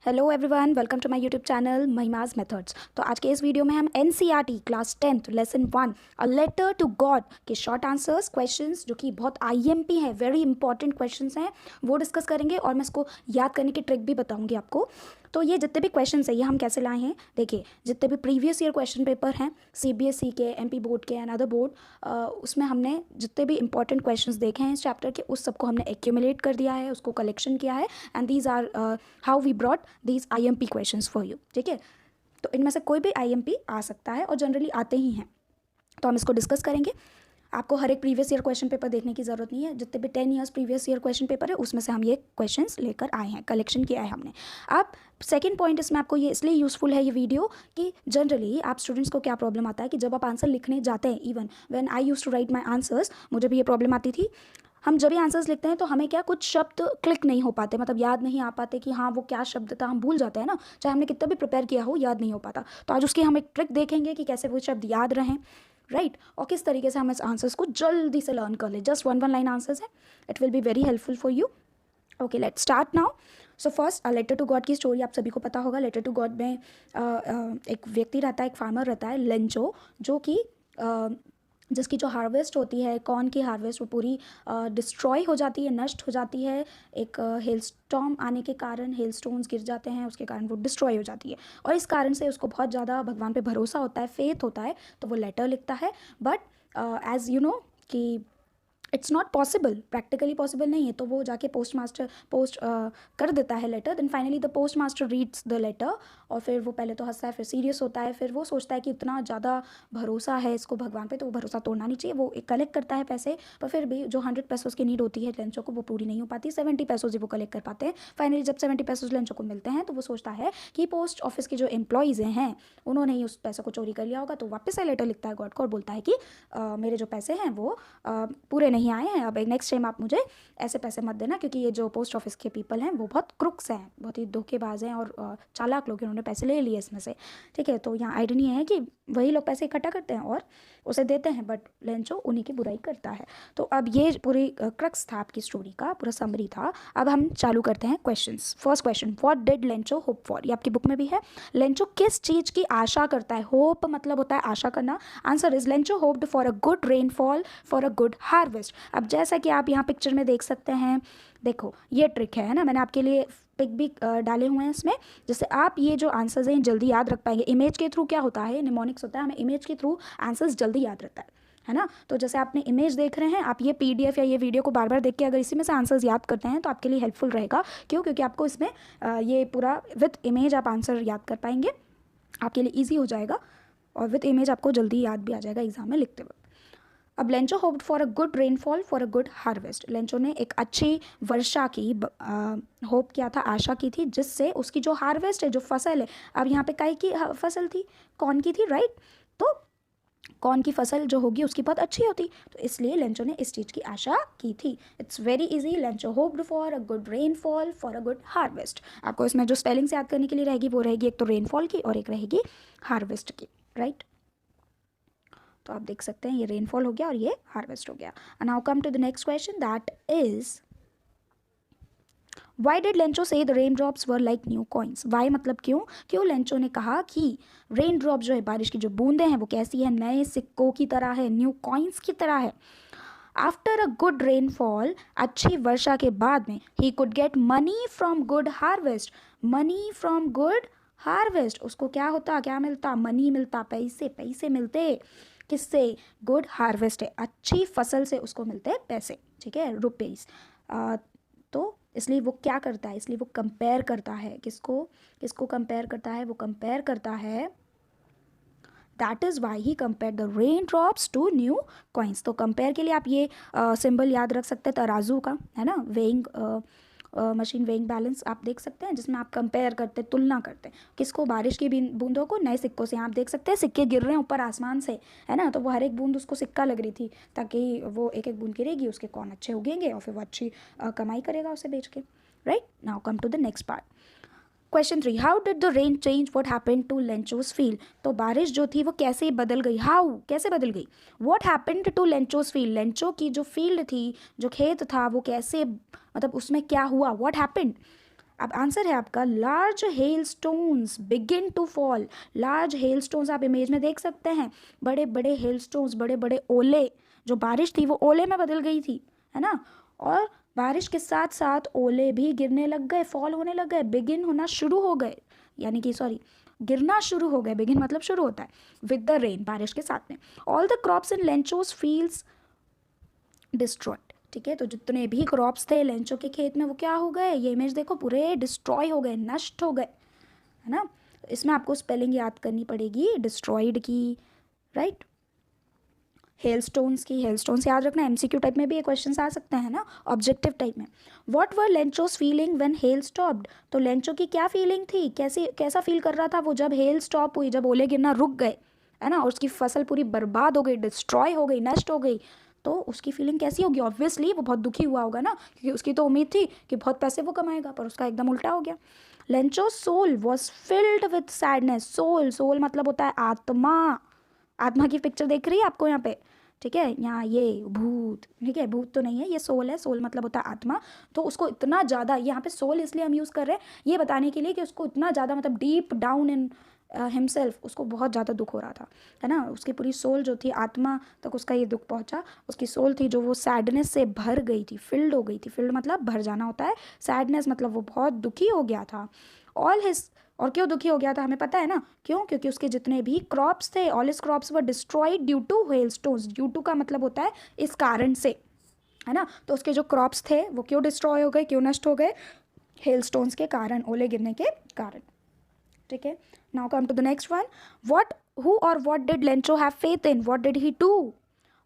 Hello everyone, welcome to my YouTube channel Mahima's methods. तो आज के इस वीडियो में हम NCERT class 10th lesson 1 a letter to God के शॉर्ट आंसर्स क्वेश्चंस जो कि बहुत आईएमपी हैं, वेरी इंपॉर्टेंट क्वेश्चंस हैं, वो डिस्कस करेंगे और मैं इसको याद करने की ट्रिक भी बताऊंगी आपको। तो ये जितने भी क्वेश्चंस हैं ये हम कैसे लाए हैं, देखिए जितने भी प्रीवियस ईयर क्वेश्चन पेपर हैं सीबीएसई के, एमपी बोर्ड के एंड अदर बोर्ड, उसमें हमने जितने भी इंपॉर्टेंट क्वेश्चंस देखे हैं इस चैप्टर के, उस सबको हमने एक्यूमुलेट कर दिया है, उसको कलेक्शन किया है and these are how we brought these IMP questions for you. ठीक है, तो इनमें से कोई भी आईएमपी आ सकता है और जनरली आते ही हैं, तो हम इसको डिस्कस करेंगे। आपको हर एक प्रीवियस ईयर क्वेश्चन पेपर देखने की ज़रूरत नहीं है, जितने भी 10 years previous year question paper है उसमें से हम ये क्वेश्चंस लेकर आए हैं, कलेक्शन किया है हमने। अब सेकंड पॉइंट इसमें आपको ये इसलिए यूज़फुल है ये वीडियो कि जनरली आप स्टूडेंट्स को क्या प्रॉब्लम आता है कि जब आप आंसर लिखने जाते हैं, even when I used to write my answers, मुझे भी ये प्रॉब्लम आती थी। हम जब भी आंसर्स लिखते हैं तो हमें क्या कुछ शब्द क्लिक नहीं हो पाते, मतलब याद नहीं आ पाते कि हाँ वो क्या शब्द था, हम भूल जाते हैं ना, चाहे हमने कितना भी प्रिपेयर किया हो याद नहीं हो पाता। तो आज उसकी हम एक ट्रिक देखेंगे कि कैसे वो शब्द याद रहें, राइट, और किस तरीके से हम इस आंसर्स को जल्दी से लर्न कर ले। जस्ट वन लाइन आंसर्स है, it will be very helpful for you. Okay, let's start now. So first, letter to God की स्टोरी आप सभी को पता होगा। लेटर टू गॉड में एक व्यक्ति रहता है, एक फार्मर रहता है लेंचो, जो कि जिसकी जो हार्वेस्ट होती है, कॉर्न की हार्वेस्ट, वो पूरी डिस्ट्रॉय हो जाती है, नष्ट हो जाती है। एक हेल स्टॉर्म आने के कारण, हेल स्टोन्स गिर जाते हैं, उसके कारण वो डिस्ट्रॉय हो जाती है और इस कारण से उसको बहुत ज़्यादा भगवान पे भरोसा होता है, फेथ होता है, तो वो लेटर लिखता है। बट एज़ यू नो कि it's not possible, practically possible नहीं है, तो वो जाके पोस्ट कर देता है letter. Then finally the post master reads the letter और फिर वो पहले तो हंसता है, फिर सीरियस होता है, फिर वो सोचता है कि इतना ज़्यादा भरोसा है इसको भगवान पे, तो वो भरोसा तोड़ना नहीं चाहिए। वो एक कलेक्ट करता है पैसे, पर फिर भी जो 100 पैसों की नीड होती है लेंचो को, वो पूरी नहीं हो पाती। 70 पैसों ही वो कलेक्ट कर पाते हैं। फाइनली जब 70 पैसों लेंचो को मिलते हैं तो वो सोचता है कि पोस्ट ऑफिस के जो एम्प्लॉयज़ हैं उन्होंने ही उस पैसों को चोरी कर लिया होगा, तो वापस से लेटर लिखता है गॉड को और बोलता है कि मेरे जो पैसे हैं वो पूरे नहीं आए हैं, अब नेक्स्ट टाइम आप मुझे ऐसे पैसे मत देना, क्योंकि ये जो पोस्ट ऑफिस के पीपल हैं वो बहुत क्रुक्स हैं, बहुत ही धोखेबाज हैं और चालाक लोग हैं, उन्होंने पैसे ले लिए इसमें से। ठीक है, तो यहाँ आइडिया ये है कि वही लोग पैसे इकट्ठा करते हैं और उसे देते हैं, बट लेंचो उन्हीं की बुराई करता है। तो अब ये पूरी क्रक्स था आपकी स्टोरी का, पूरा समरी था। अब हम चालू करते हैं questions. First question, what did Lencho hope for? ये आपकी बुक में भी है। लेंचो किस चीज़ की आशा करता है? होप मतलब होता है आशा करना। Answer is Lencho hoped for a good rainfall for a good harvest. अब जैसा कि आप यहाँ पिक्चर में देख सकते हैं, देखो ये ट्रिक है ना, मैंने आपके लिए पिक भी डाले हुए हैं इसमें, जिससे आप ये जो आंसर्स हैं जल्दी याद रख पाएंगे। इमेज के थ्रू क्या होता है, निमोनिक्स होता है, हमें इमेज के थ्रू आंसर्स जल्दी याद रहता है ना। तो जैसे आपने इमेज देख रहे हैं, आप ये पीडीएफ या ये वीडियो को बार बार देख के अगर इसी में से आंसर्स याद करते हैं तो आपके लिए हेल्पफुल रहेगा। क्यों? क्योंकि आपको इसमें ये पूरा विथ इमेज आप आंसर याद कर पाएंगे, आपके लिए ईजी हो जाएगा और विथ इमेज आपको जल्दी याद भी आ जाएगा एग्जाम में लिखते वक्त। अब Lencho hoped for a good rainfall for a good harvest. Lencho ने एक अच्छी वर्षा की होप किया था, आशा की थी, जिससे उसकी जो हार्वेस्ट है, जो फसल है, अब यहाँ पे काई की फसल थी, कॉर्न की थी, राइट, तो कॉर्न की फसल जो होगी उसकी बहुत अच्छी होती, तो इसलिए लेंचो ने इस चीज़ की आशा की थी। It's very easy, Lencho hoped for a good rainfall for a good harvest. आपको इसमें जो स्पेलिंग्स याद करने के लिए रहेगी वो रहेगी एक तो रेनफॉल की और एक रहेगी हार्वेस्ट की, राइट। तो आप देख सकते हैं ये रेनफॉल हो गया और ये हार्वेस्ट हो गया। Now come to the next question, that is why did Lencho say the rain drops were like new coins? Why मतलब क्यों, क्यों लेंचो ने कहा कि रेन ड्रॉप जो है, बारिश की जो बूंदें हैं, वो कैसी है, नए सिक्कों की तरह है, न्यू कॉइन्स की तरह है। आफ्टर अ गुड रेनफॉल, अच्छी वर्षा के बाद में, he could get money from good harvest. Money from good harvest, उसको क्या होता, क्या मिलता, मनी मिलता, पैसे, पैसे मिलते किससे, गुड हार्वेस्ट है, अच्छी फसल से उसको मिलते हैं पैसे, ठीक है, रुपीज़। तो इसलिए वो क्या करता है, इसलिए वो कंपेयर करता है, किसको, किसको कंपेयर करता है, वो कंपेयर करता है, that is why he compare the rain drops to new coins. तो कंपेयर के लिए आप ये सिंबल याद रख सकते हैं तराजू का, है ना, वेइंग मशीन, वेइंग बैलेंस आप देख सकते हैं, जिसमें आप कंपेयर करते, तुलना करते हैं, किसको, बारिश की बूंदों को नए सिक्कों से। आप देख सकते हैं सिक्के गिर रहे हैं ऊपर आसमान से, है ना, तो वो हर एक बूंद उसको सिक्का लग रही थी, ताकि वो एक एक बूंद गिरेगी, उसके कौन अच्छे उगेंगे और फिर वो अच्छी कमाई करेगा उसे बेच के, right. Now come to the next part. Question 3, how did the rain change what happened to Lencho's field? तो बारिश जो थी वो कैसे बदल गई, हाउ, कैसे बदल गई, what happened to Lencho's field, Lencho की जो फील्ड थी, जो खेत था, वो कैसे, मतलब उसमें क्या हुआ, व्हाट हैपेंड, अब आंसर है आपका large hail stones begin to fall. Large hail stones आप इमेज में देख सकते हैं, बड़े बड़े हेल स्टोन्स, बड़े बड़े ओले, जो बारिश थी वो ओले में बदल गई थी, है ना। और बारिश के साथ साथ ओले भी गिरने लग गए, फॉल होने लग गए, बिगिन होना शुरू हो गए, यानी कि सॉरी गिरना शुरू हो गए, बिगिन मतलब शुरू होता है, विद द रेन, बारिश के साथ में। All the crops in Lencho's fields destroyed, ठीक है। तो जितने भी क्रॉप्स थे लेंचो के खेत में वो क्या हो गए, ये इमेज देखो, पूरे डिस्ट्रॉय हो गए, नष्ट हो गए, है ना। इसमें आपको स्पेलिंग याद करनी पड़ेगी डिस्ट्रॉयड की, राइट। हेलस्टोन्स की, हेलस्टोन्स याद रखना, एमसीक्यू टाइप में भी ये क्वेश्चन आ सकते हैं ना, ऑब्जेक्टिव टाइप में। What were Lencho's feeling when hail stopped, तो लेंचो की क्या फीलिंग थी, कैसा फील कर रहा था वो जब हेल स्टॉप हुई, जब ओले गिरना रुक गए, है ना, और उसकी फसल पूरी बर्बाद हो गई, डिस्ट्रॉय हो गई, नष्ट हो गई, तो उसकी फीलिंग कैसी होगी। ऑब्वियसली वो बहुत दुखी हुआ होगा ना, क्योंकि उसकी तो उम्मीद थी कि बहुत पैसे वो कमाएगा, पर उसका एकदम उल्टा हो गया। Lencho's soul was filled with sadness. Soul, soul मतलब होता है आत्मा, आत्मा की पिक्चर देख रही है आपको यहाँ पे, ठीक है। यहाँ ये भूत, ठीक है, भूत तो नहीं है, ये सोल है, सोल मतलब होता है आत्मा। तो उसको इतना ज़्यादा, यहाँ पे सोल इसलिए हम यूज़ कर रहे हैं ये बताने के लिए कि उसको इतना ज़्यादा, मतलब डीप डाउन इन हिमसेल्फ, उसको बहुत ज़्यादा दुख हो रहा था, है ना। उसकी पूरी सोल जो थी, आत्मा तक उसका ये दुख पहुंचा, उसकी सोल थी जो वो सैडनेस से भर गई थी, फिल्ड हो गई थी। फिल्ड मतलब भर जाना होता है, सैडनेस मतलब वो बहुत दुखी हो गया था। ऑल हिज, और क्यों दुखी हो गया था हमें पता है ना, क्यों, क्योंकि उसके जितने भी क्रॉप्स थे, all his crops were destroyed due to hailstones. Due to का मतलब होता है इस कारण से, है ना। तो उसके जो क्रॉप्स थे वो क्यों डिस्ट्रॉय हो गए, क्यों नष्ट हो गए, हेलस्टोन्स के कारण, ओले गिरने के कारण, ठीक है। Now come to the next one, what, who और what did Lencho have faith in, what did he do,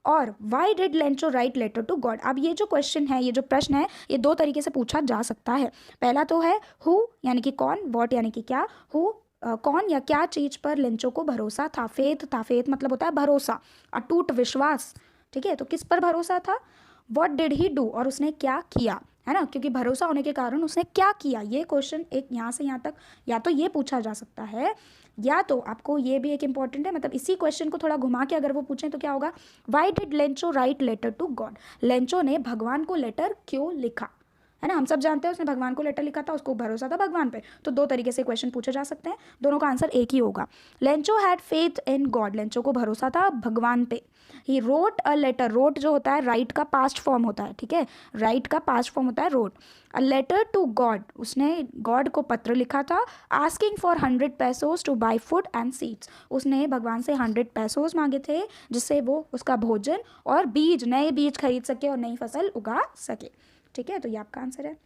और why did Lencho write letter to God. अब ये जो क्वेश्चन है, ये जो प्रश्न है, ये दो तरीके से पूछा जा सकता है। पहला तो है हु यानी कि कौन, वॉट यानी कि क्या, हु कौन या क्या चीज़ पर लेंचो को भरोसा था, फेथ था, फेथ मतलब होता है भरोसा, अटूट विश्वास, ठीक है। तो किस पर भरोसा था, व्हाट डिड ही डू, और उसने क्या किया, है ना, क्योंकि भरोसा होने के कारण उसने क्या किया। ये क्वेश्चन एक यहाँ से यहाँ तक या तो ये पूछा जा सकता है, या तो आपको ये भी एक इंपॉर्टेंट है, मतलब इसी क्वेश्चन को थोड़ा घुमा के अगर वो पूछें तो क्या होगा, why did Lencho write letter to God, Lencho ने भगवान को लेटर क्यों लिखा, है ना। हम सब जानते हैं उसने भगवान को लेटर लिखा था, उसको भरोसा था भगवान पे। तो दो तरीके से क्वेश्चन पूछे जा सकते हैं, दोनों का आंसर एक ही होगा। Lencho had faith in God, Lencho को भरोसा था भगवान पे। He wrote a letter, wrote जो होता है राइट का पास्ट फॉर्म होता है, ठीक है, राइट का पास्ट फॉर्म होता है wrote. A letter to God, उसने गॉड को पत्र लिखा था, asking for 100 pesos to buy food and seeds, उसने भगवान से 100 पैसोज मांगे थे जिससे वो उसका भोजन और बीज, नए बीज खरीद सके और नई फसल उगा सके, ठीक है। तो ये आपका आंसर है।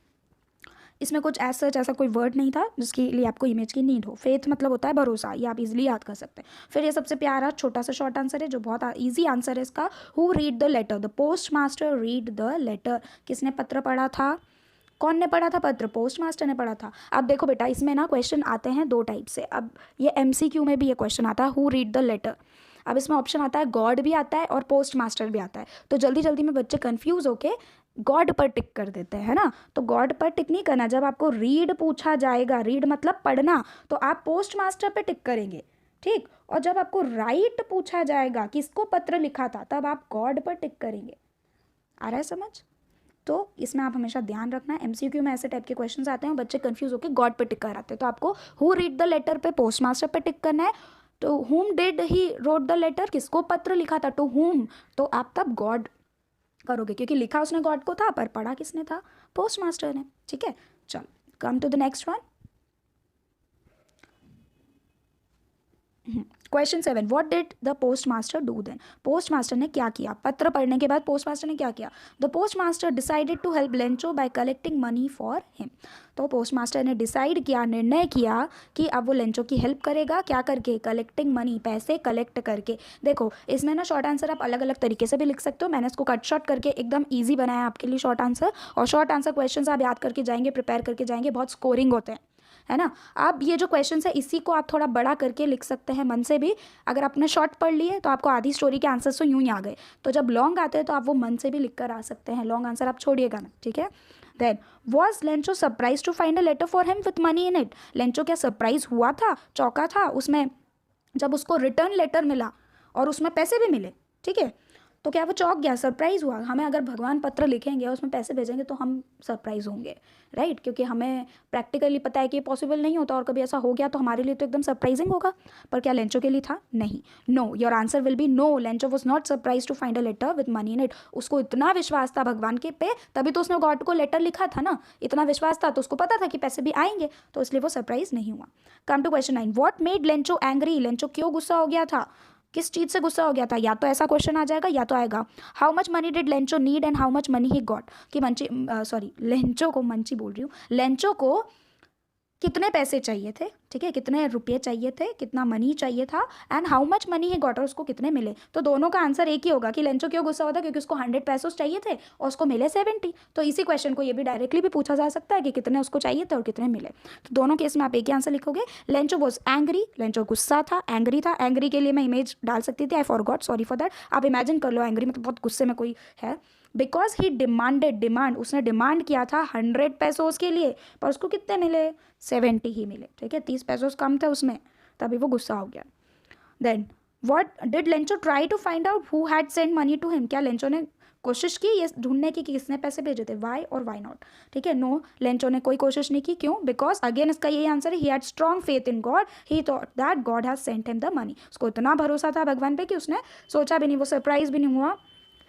इसमें कुछ ऐसा कोई वर्ड नहीं था जिसके लिए आपको इमेज की नीड हो। फेथ मतलब होता है भरोसा, ये आप इजीली याद कर सकते हैं। फिर ये सबसे प्यारा छोटा सा शॉर्ट आंसर है जो बहुत इजी आंसर है इसका, who read the letter, the post master read the letter. किसने पत्र पढ़ा था, कौन ने पढ़ा था पत्र, पोस्ट मास्टर ने पढ़ा था। अब देखो बेटा, इसमें ना क्वेश्चन आते हैं दो टाइप से। अब ये एमसीक्यू में भी ये क्वेश्चन आता है, हु रीड द लेटर। अब इसमें ऑप्शन आता है गॉड भी आता है और पोस्ट मास्टर भी आता है। तो जल्दी जल्दी में बच्चे कंफ्यूज होके गॉड पर टिक कर देते हैं, है ना। तो गॉड पर टिक नहीं करना, जब आपको रीड पूछा जाएगा, रीड मतलब पढ़ना, तो आप पोस्ट मास्टर पर टिक करेंगे, ठीक। और जब आपको राइट पूछा जाएगा, किसको पत्र लिखा था, तब आप गॉड पर टिक करेंगे। आ रहा है समझ। तो इसमें आप हमेशा ध्यान रखना, एमसीक्यू में ऐसे टाइप के क्वेश्चंस आते हैं, बच्चे कंफ्यूज होकर गॉड पे टिक कर आते हैं। तो आपको हु रीड द लेटर पे पोस्ट मास्टर पे टिक करना है। तो whom did he wrote the letter, किसको पत्र लिखा था, टू हुम, तो आप तब गॉड करोगे, क्योंकि लिखा उसने गॉड को था पर पढ़ा किसने था, पोस्ट मास्टर ने, ठीक है। चलो come to the next one. Question 7, what did the post master do then, post master ने क्या किया, पत्र पढ़ने के बाद पोस्ट मास्टर ने क्या किया। The post master decided to help Lencho by collecting money for him, तो पोस्ट मास्टर ने डिसाइड किया, निर्णय किया कि अब वो लेंचो की हेल्प करेगा, क्या करके, कलेक्टिंग मनी, पैसे कलेक्ट करके। देखो इसमें ना शॉर्ट आंसर आप अलग अलग तरीके से भी लिख सकते हो, मैंने इसको कट शॉर्ट करके एकदम ईजी बनाया आपके लिए शॉर्ट आंसर। और शॉर्ट आंसर क्वेश्चन आप याद करके जाएंगे, प्रिपेयर करके जाएंगे, बहुत स्कोरिंग होते हैं, है ना। अब ये जो क्वेश्चन है इसी को आप थोड़ा बड़ा करके लिख सकते हैं मन से भी। अगर आपने शॉर्ट पढ़ लिए तो आपको आधी स्टोरी के आंसर्स तो यूं ही आ गए, तो जब लॉन्ग आते हैं तो आप वो मन से भी लिख कर आ सकते हैं, लॉन्ग आंसर आप छोड़िएगा ना, ठीक है। Then was Lencho surprise to find a letter for him with money in it, Lencho क्या सरप्राइज हुआ था, चौंका था उसमें जब उसको रिटर्न लेटर मिला और उसमें पैसे भी मिले, ठीक है। तो क्या वो चौंक गया, सरप्राइज़ हुआ? हमें अगर भगवान पत्र लिखेंगे और उसमें पैसे भेजेंगे तो हम सरप्राइज़ होंगे, राइट? क्योंकि हमें प्रैक्टिकली पता है कि ये पॉसिबल नहीं होता, और कभी ऐसा हो गया तो हमारे लिए तो एकदम सरप्राइजिंग होगा। पर क्या लेंचो के लिए था? नहीं। No, your answer will be no. Lencho was not surprise to find a letter with money in it. उसको इतना विश्वास था भगवान के पे, तभी तो उसने गॉड को लेटर लिखा था ना। इतना विश्वास था तो उसको पता था कि पैसे भी आएंगे, तो इसलिए वो सरप्राइज नहीं हुआ। Come to question 9, what made Lencho angry? Lencho क्यों गुस्सा हो गया था? किस चीज़ से गुस्सा हो गया था? या तो ऐसा क्वेश्चन आ जाएगा या तो आएगा how much money did Lencho need and how much money he got. कि लेंचो को, मंची बोल रही हूँ, लेंचो को कितने पैसे चाहिए थे, ठीक है, कितने रुपये चाहिए थे, कितना मनी चाहिए था, and how much money he got, और उसको कितने मिले। तो दोनों का आंसर एक ही होगा कि लेंचो क्यों गुस्सा होता, क्योंकि उसको 100 पैसोस चाहिए थे और उसको मिले 70। तो इसी क्वेश्चन को ये भी डायरेक्टली भी पूछा जा सकता है कि कितने उसको चाहिए थे और कितने मिले। तो दोनों केस में आप एक ही आंसर लिखोगे। लेंचो वॉज एंग्री, लेंचो गुस्सा था, एंग्री था। एंग्री के लिए मैं इमेज डाल सकती थी, I forgot, sorry for that. आप इमेजिन कर लो, एंग्री मतलब बहुत गुस्से में कोई है। बिकॉज ही डिमांडेड, डिमांड, उसने डिमांड किया था 100 पैसोस के लिए, पर उसको कितने मिले? 70 ही मिले, ठीक है, 30 पैसोस कम थे उसमें, तभी वो गुस्सा हो गया। Then what did Lencho try to find out who had send money to him? क्या लेंचो ने कोशिश की ये ढूंढने की कि किसने पैसे भेजे थे? वाई और वाई नॉट, ठीक है। नो, लेंचो ने कोई कोशिश नहीं की। क्यों? बिकॉज अगेन इसका यही आंसर है, he had strong faith in God, he thought that God has sent him the money. उसको इतना भरोसा था भगवान पे कि उसने सोचा भी नहीं, वो सरप्राइज भी नहीं हुआ,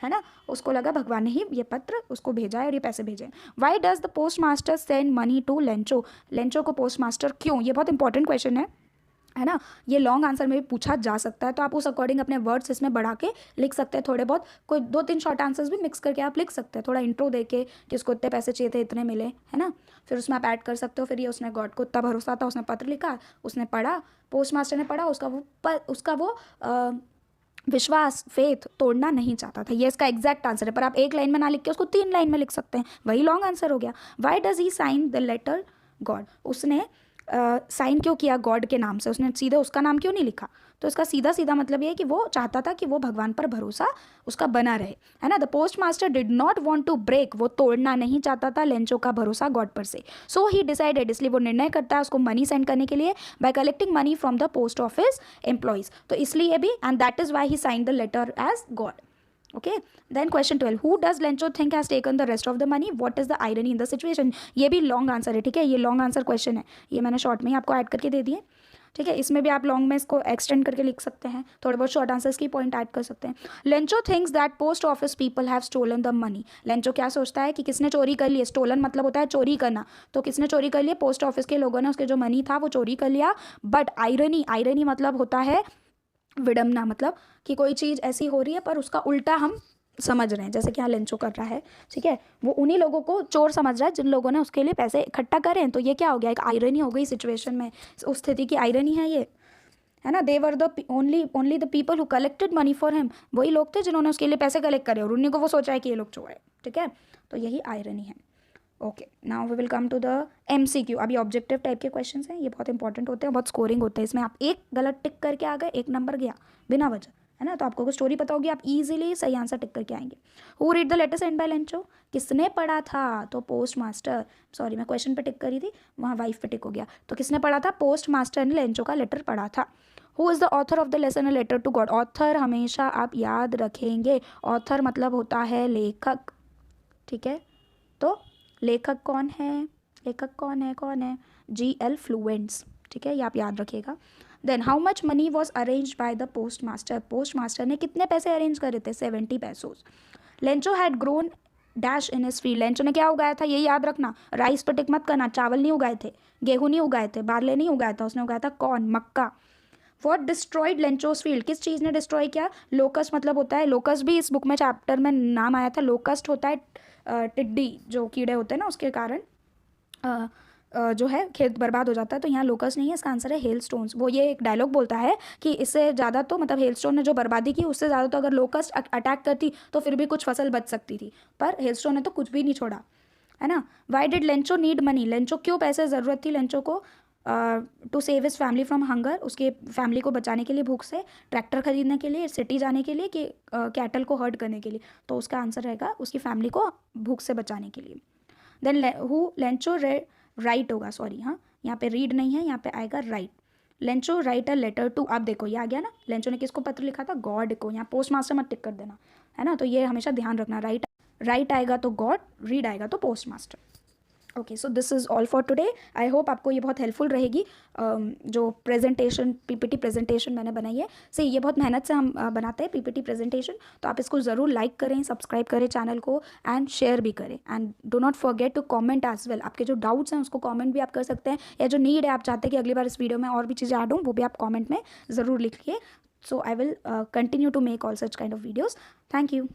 है ना। उसको लगा भगवान ने ही ये पत्र उसको भेजा है और ये पैसे भेजे। Why does the post master send money to Lencho? Lencho को पोस्ट मास्टर क्यों? ये बहुत इंपॉर्टेंट क्वेश्चन है ना। ये लॉन्ग आंसर में भी पूछा जा सकता है, तो आप उस अकॉर्डिंग अपने वर्ड्स इसमें बढ़ा के लिख सकते हैं। थोड़े बहुत कोई 2-3 शॉर्ट आंसर्स भी मिक्स करके आप लिख सकते हैं, थोड़ा इंट्रो दे के कि उसको इतने पैसे चाहिए थे, इतने मिले, है ना। फिर उसमें आप ऐड कर सकते हो, फिर ये उसने गॉड को इतना भरोसा था, उसने पत्र लिखा, उसने पढ़ा, पोस्ट मास्टर ने पढ़ा, उसका वो विश्वास, फेथ तोड़ना नहीं चाहता था। ये इसका एग्जैक्ट आंसर है, पर आप एक लाइन में ना लिख के उसको 3 लाइन में लिख सकते हैं, वही लॉन्ग आंसर हो गया। Why does he sign the letter God? उसने साइन क्यों किया गॉड के नाम से? उसने सीधे उसका नाम क्यों नहीं लिखा? तो इसका सीधा सीधा मतलब ये है कि वो चाहता था कि वो भगवान पर भरोसा उसका बना रहे, है ना। The post master did not want to break, वो तोड़ना नहीं चाहता था लेंचो का भरोसा गॉड पर से। सो ही डिसाइडेड, इसलिए वो निर्णय करता है उसको मनी सेंड करने के लिए by collecting money from the post office employees. तो इसलिए भी, and that is why he sign the letter as God. Okay, then question 12, who does Lencho think has taken the rest of the money? What is the irony in the situation? ये भी long answer है, ठीक है, ये long answer question है, ये मैंने short में ही आपको ऐड करके दे दिए, ठीक है। इसमें भी आप लॉन्ग में इसको एक्सटेंड करके लिख सकते हैं, थोड़े बहुत शॉर्ट आंसर्स की पॉइंट ऐड कर सकते हैं। Lencho thinks that post office people have stolen the money. Lencho क्या सोचता है कि किसने चोरी कर लिया? स्टोलन मतलब होता है चोरी करना, तो किसने चोरी कर लिया? पोस्ट ऑफिस के लोगों ने उसके जो मनी था वो चोरी कर लिया। बट आयरनी, आयरनी मतलब होता है विडम्बना, मतलब कि कोई चीज़ ऐसी हो रही है पर उसका उल्टा हम समझ रहे हैं, जैसे कि यहाँ लेंचो कर रहा है, ठीक है। वो उन्हीं लोगों को चोर समझ रहा है जिन लोगों ने उसके लिए पैसे इकट्ठा करे हैं। तो ये क्या हो गया? एक आयरनी हो गई सिचुएशन में, उस स्थिति की आयरनी है ये, है ना। They were the only the people who collected money for him, वही लोग थे जिन्होंने उसके लिए पैसे कलेक्ट करे और उन्हीं को वो सोचा है कि ये लोग चोर है, ठीक है। तो यही आयरनी है। Okay, now we will come to the MCQ। अभी ऑब्जेक्टिव टाइप के क्वेश्चन हैं, ये बहुत इंपॉर्टेंट होते हैं, बहुत स्कोरिंग होते हैं। इसमें आप एक गलत टिक करके आ गए, 1 नंबर गया बिना वजह, है ना। तो आपको अगर स्टोरी पता होगी आप इजीली सही आंसर टिक करके आएंगे। Who read the letter send by Lencho? किसने पढ़ा था? तो पोस्ट मास्टर, सॉरी मैं क्वेश्चन पे टिक करी थी, वहाँ वाइफ पे टिक हो गया। तो किसने पढ़ा था? पोस्ट मास्टर ने लेंचो का लेटर पढ़ा था। Who is the author of the lesson a letter to God? Author हमेशा आप याद रखेंगे, ऑथर मतलब होता है लेखक, ठीक है। तो लेखक कौन है? लेखक कौन है? GL फ्लुएंट्स, ठीक है, ये आप याद रखिएगा। Then how much money was arrange by the post master? Post master ने कितने पैसे अरेंज करे थे? 70 pesos. Lencho had grown dash in his field? Lencho ने क्या उगाया था? ये याद रखना, राइस पर टिक मत करना, चावल नहीं उगाए थे, गेहूँ नहीं उगाए थे, बारले नहीं उगाया था, उसने उगाया था कॉर्न, मक्का। What destroyed Lencho's field? किस चीज़ ने डिस्ट्रॉय किया? लोकस्ट मतलब होता है, लोकस्ट भी इस बुक में चैप्टर में नाम आया था, लोकस्ट होता है टिड्डी, जो कीड़े होते हैं ना, उसके कारण जो है खेत बर्बाद हो जाता है। तो यहाँ लोकस नहीं है, इसका आंसर है हेल स्टोन्स। वो ये एक डायलॉग बोलता है कि इससे ज़्यादा तो, मतलब हेल स्टोन ने जो बर्बादी की उससे ज़्यादा तो अगर लोकस्ट अटैक करती तो फिर भी कुछ फसल बच सकती थी, पर हेल स्टोन ने तो कुछ भी नहीं छोड़ा, है ना। Why did Lencho need money? Lencho क्यों पैसे ज़रूरत थी लेंचो को? To save his family from hunger, उसके फैमिली को बचाने के लिए भूख से, ट्रैक्टर खरीदने के लिए, सिटी जाने के लिए, कि कैटल को हर्ट करने के लिए? तो उसका आंसर रहेगा उसकी फैमिली को भूख से बचाने के लिए। देन हु लेंचो राइट होगा, सॉरी, हाँ यहाँ पे रीड नहीं है, यहाँ पे आएगा write. Lencho write a letter to, आप देखो ये आ गया ना, लेंचो ने किसको पत्र लिखा था, गॉड को, यहाँ पोस्ट मास्टर मत टिक कर देना, है ना, तो ये हमेशा ध्यान रखना, राइट आएगा तो गॉड, रीड आएगा तो post master. Okay, so this is all for today. I hope आपको ये बहुत हेल्पफुल रहेगी। जो प्रेजेंटेशन पीपीटी प्रेजेंटेशन मैंने बनाई है, से ये बहुत मेहनत से हम बनाते हैं पीपीटी प्रेजेंटेशन, तो आप इसको ज़रूर लाइक करें, सब्सक्राइब करें चैनल को एंड शेयर भी करें, and do not forget to comment as well. आपके जो डाउट्स हैं उसको कमेंट भी आप कर सकते हैं, या जो नीड है आप चाहते हैं कि अगली बार इस वीडियो में और भी चीज़ें ऐड हों, वो भी आप कॉमेंट में ज़रूर लिखिए। So I will continue to make all such kind of videos. Thank you.